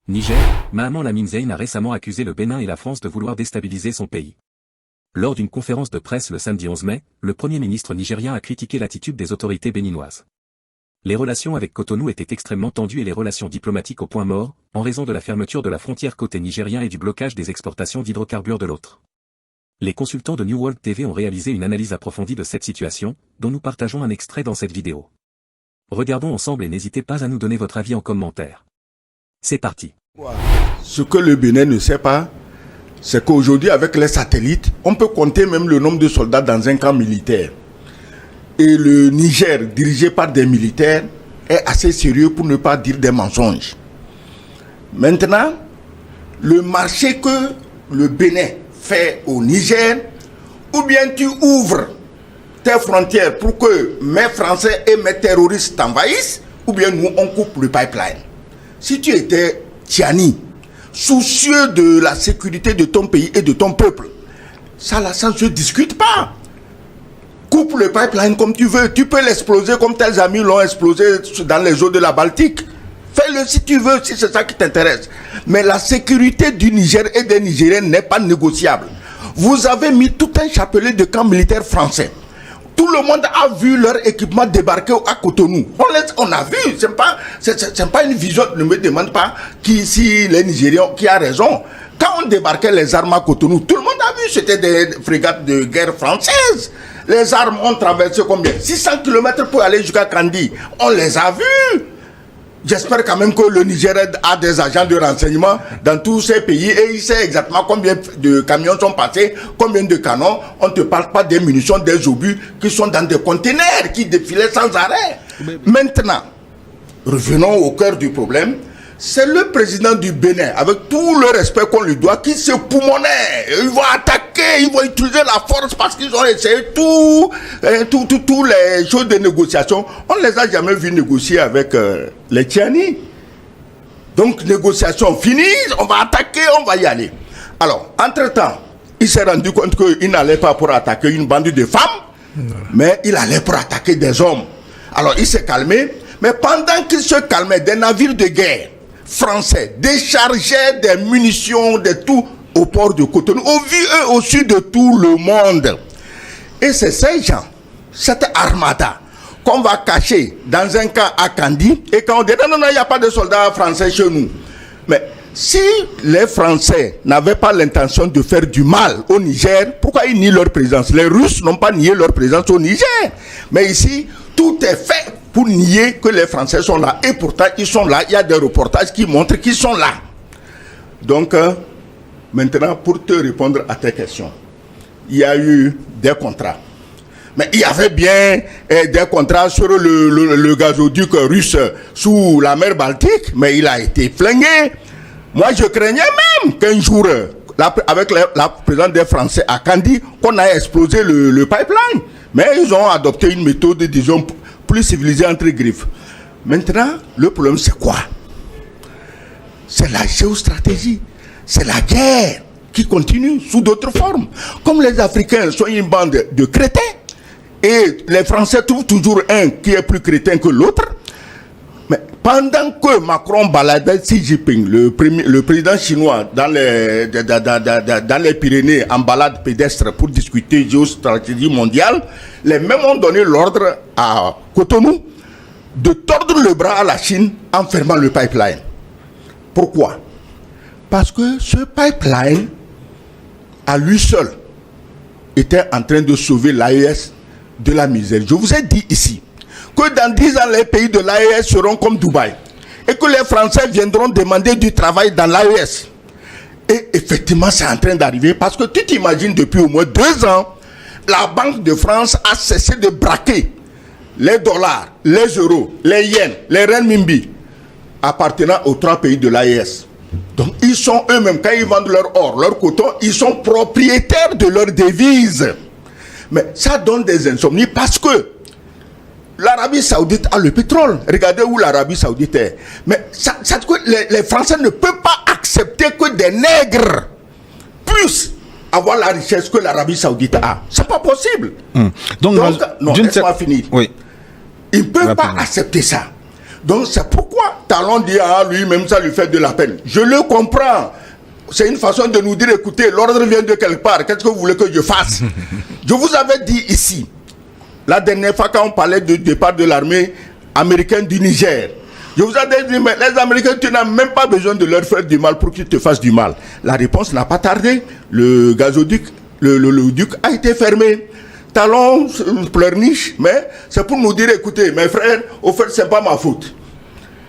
Niger, Mahaman Lamine Zein a récemment accusé le Bénin et la France de vouloir déstabiliser son pays. Lors d'une conférence de presse le samedi 11 mai, le Premier ministre nigérien a critiqué l'attitude des autorités béninoises. Les relations avec Cotonou étaient extrêmement tendues et les relations diplomatiques au point mort, en raison de la fermeture de la frontière côté nigérien et du blocage des exportations d'hydrocarbures de l'autre. Les consultants de New World TV ont réalisé une analyse approfondie de cette situation, dont nous partageons un extrait dans cette vidéo. Regardons ensemble et n'hésitez pas à nous donner votre avis en commentaire. C'est parti. Ce que le Bénin ne sait pas, c'est qu'aujourd'hui, avec les satellites, on peut compter même le nombre de soldats dans un camp militaire. Et le Niger, dirigé par des militaires, est assez sérieux pour ne pas dire des mensonges. Maintenant, le marché que le Bénin fait au Niger, ou bien tu ouvres tes frontières pour que mes Français et mes terroristes t'envahissent, ou bien nous, on coupe le pipeline. Si tu étais Tiani, soucieux de la sécurité de ton pays et de ton peuple, ça ne se discute pas. Coupe le pipeline comme tu veux. Tu peux l'exploser comme tes amis l'ont explosé dans les eaux de la Baltique. Fais-le si tu veux, si c'est ça qui t'intéresse. Mais la sécurité du Niger et des Nigériens n'est pas négociable. Vous avez mis tout un chapelet de camps militaires français. Tout le monde a vu leur équipement débarquer à Cotonou. On a vu, c'est pas une vision, ne me demande pas si les Nigériens qui a raison. Quand on débarquait les armes à Cotonou, tout le monde a vu, c'était des frégates de guerre françaises. Les armes ont traversé combien? 600 km pour aller jusqu'à Kandi. On les a vus. J'espère quand même que le Niger a des agents de renseignement dans tous ces pays et il sait exactement combien de camions sont passés, combien de canons. On ne te parle pas des munitions, des obus qui sont dans des conteneurs qui défilaient sans arrêt. Maintenant, revenons au cœur du problème. C'est le président du Bénin, avec tout le respect qu'on lui doit, qui se poumonnait. Ils vont attaquer, ils vont utiliser la force parce qu'ils ont essayé tous les choses de négociation. On ne les a jamais vus négocier avec les Tiani. Donc, négociation finie, on va attaquer, on va y aller. Alors, entre-temps, il s'est rendu compte qu'il n'allait pas pour attaquer une bande de femmes, mais il allait pour attaquer des hommes. Alors, il s'est calmé, mais pendant qu'il se calmait, des navires de guerre français déchargeaient des munitions, de tout au port de Cotonou, au vu et au sud de tout le monde. Et c'est ces gens, cette armada, qu'on va cacher dans un camp à Kandi, et quand on dit non, il n'y a pas de soldats français chez nous. Mais si les Français n'avaient pas l'intention de faire du mal au Niger, pourquoi ils nient leur présence? Les Russes n'ont pas nié leur présence au Niger. Mais ici, tout est fait pour nier que les Français sont là. Et pourtant, ils sont là. Il y a des reportages qui montrent qu'ils sont là. Donc, maintenant, pour te répondre à tes questions, il y a eu des contrats. Mais il y avait bien des contrats sur le gazoduc russe sous la mer Baltique, mais il a été flingué. Moi, je craignais même qu'un jour, avec la présence des Français à Kandi, qu'on ait explosé le pipeline. Mais ils ont adopté une méthode, disons, plus civilisée entre griffes. Maintenant, le problème, c'est quoi? C'est la géostratégie. C'est la guerre qui continue sous d'autres formes. Comme les Africains sont une bande de crétins, et les Français trouvent toujours un qui est plus crétin que l'autre. Mais pendant que Macron baladait Xi Jinping, le président chinois, dans les Pyrénées, en balade pédestre pour discuter géostratégie mondiale, les mêmes ont donné l'ordre à Cotonou de tordre le bras à la Chine en fermant le pipeline. Pourquoi? Parce que ce pipeline, à lui seul, était en train de sauver l'AES de la misère. Je vous ai dit ici que dans 10 ans, les pays de l'AES seront comme Dubaï et que les Français viendront demander du travail dans l'AES. Et effectivement, c'est en train d'arriver parce que tu t'imagines, depuis au moins 2 ans, la Banque de France a cessé de braquer les dollars, les euros, les yens, les renminbi appartenant aux 3 pays de l'AES. Donc, ils sont eux-mêmes, quand ils vendent leur or, leur coton, ils sont propriétaires de leurs devises. Mais ça donne des insomnies parce que l'Arabie Saoudite a le pétrole. Regardez où l'Arabie Saoudite est. Mais les Français ne peuvent pas accepter que des nègres puissent avoir la richesse que l'Arabie Saoudite a. C'est pas possible. Donc non, laisse-moi finir. Oui. Ils ne peuvent pas accepter ça. Donc c'est pourquoi Talon dit à lui-même, ça lui fait de la peine. Je le comprends. C'est une façon de nous dire, écoutez, l'ordre vient de quelque part. Qu'est-ce que vous voulez que je fasse? Je vous avais dit ici, la dernière fois quand on parlait du départ de l'armée américaine du Niger, je vous avais dit, mais les Américains, tu n'as même pas besoin de leur faire du mal pour qu'ils te fassent du mal. La réponse n'a pas tardé. Le gazoduc, le duc a été fermé. Talon pleurniche, mais c'est pour nous dire, écoutez, mes frères, au fait, c'est pas ma faute.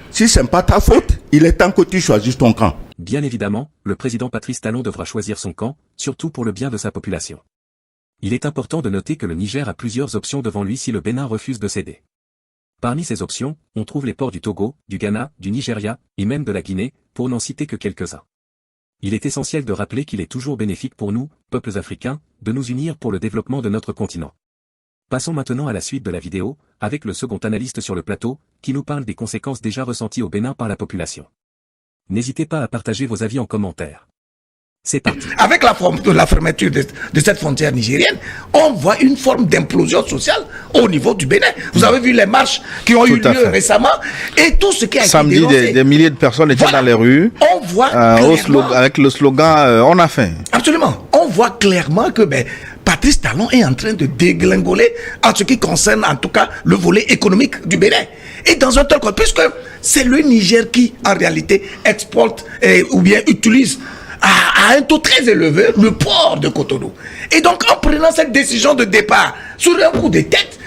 Si c'est pas ta faute, il est temps que tu choisisses ton camp. Bien évidemment, le président Patrice Talon devra choisir son camp, surtout pour le bien de sa population. Il est important de noter que le Niger a plusieurs options devant lui si le Bénin refuse de céder. Parmi ces options, on trouve les ports du Togo, du Ghana, du Nigeria, et même de la Guinée, pour n'en citer que quelques-uns. Il est essentiel de rappeler qu'il est toujours bénéfique pour nous, peuples africains, de nous unir pour le développement de notre continent. Passons maintenant à la suite de la vidéo, avec le second analyste sur le plateau, qui nous parle des conséquences déjà ressenties au Bénin par la population. N'hésitez pas à partager vos avis en commentaire. C'est parti. Avec la fermeture de cette frontière nigérienne, on voit une forme d'implosion sociale au niveau du Bénin. Vous avez vu les marches qui ont eu lieu récemment et tout ce qui a été dénoncé. Samedi, des milliers de personnes étaient dans les rues. On voit avec le slogan on a faim. Absolument. On voit clairement que Patrice Talon est en train de déglingoler en ce qui concerne en tout cas le volet économique du Bénin. Et dans un tel cas, puisque c'est le Niger qui en réalité exporte ou bien utilise à un taux très élevé le port de Cotonou. Et donc en prenant cette décision de départ sur un coup de tête,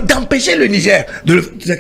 d'empêcher le Niger,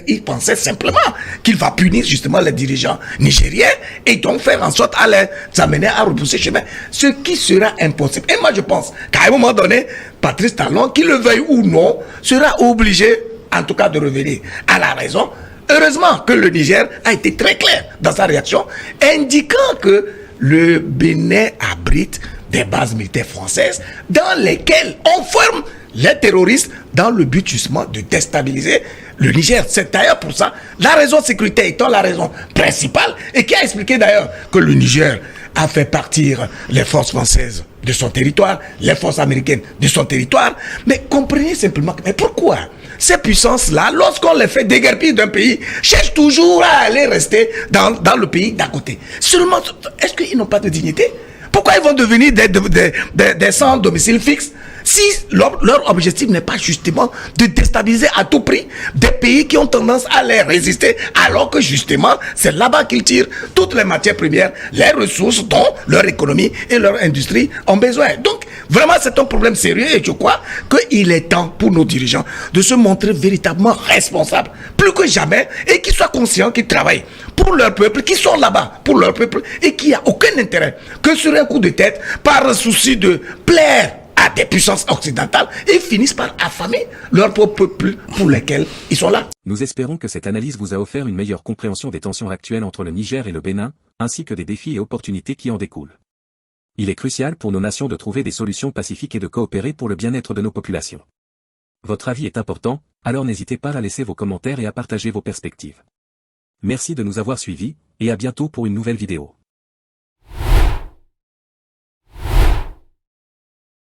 il pensait simplement qu'il va punir justement les dirigeants nigériens et donc faire en sorte à les amener à repousser chemin, ce qui sera impossible. Et moi je pense qu'à un moment donné, Patrice Talon, qu'il le veuille ou non, sera obligé en tout cas de revenir à la raison. Heureusement que le Niger a été très clair dans sa réaction, indiquant que le Bénin abrite des bases militaires françaises dans lesquelles on forme les terroristes dans le but justement de déstabiliser le Niger. C'est d'ailleurs pour ça, la raison de sécurité étant la raison principale, et qui a expliqué d'ailleurs que le Niger a fait partir les forces françaises de son territoire, les forces américaines de son territoire. Mais comprenez simplement, mais pourquoi ces puissances-là, lorsqu'on les fait déguerpir d'un pays, cherchent toujours à aller rester dans le pays d'à côté? Seulement, est-ce qu'ils n'ont pas de dignité? Pourquoi ils vont devenir des sans domicile fixe si leur objectif n'est pas justement de déstabiliser à tout prix des pays qui ont tendance à les résister, alors que justement c'est là-bas qu'ils tirent toutes les matières premières, les ressources dont leur économie et leur industrie ont besoin. Donc vraiment c'est un problème sérieux et je crois qu'il est temps pour nos dirigeants de se montrer véritablement responsables, plus que jamais, et qu'ils soient conscients qu'ils travaillent pour leur peuple, qui sont là-bas pour leur peuple et qui n'a aucun intérêt que sur un coup de tête, par souci de plaire à des puissances occidentales, et finissent par affamer leur propre peuple pour lesquels ils sont là. Nous espérons que cette analyse vous a offert une meilleure compréhension des tensions actuelles entre le Niger et le Bénin, ainsi que des défis et opportunités qui en découlent. Il est crucial pour nos nations de trouver des solutions pacifiques et de coopérer pour le bien-être de nos populations. Votre avis est important, alors n'hésitez pas à laisser vos commentaires et à partager vos perspectives. Merci de nous avoir suivis, et à bientôt pour une nouvelle vidéo.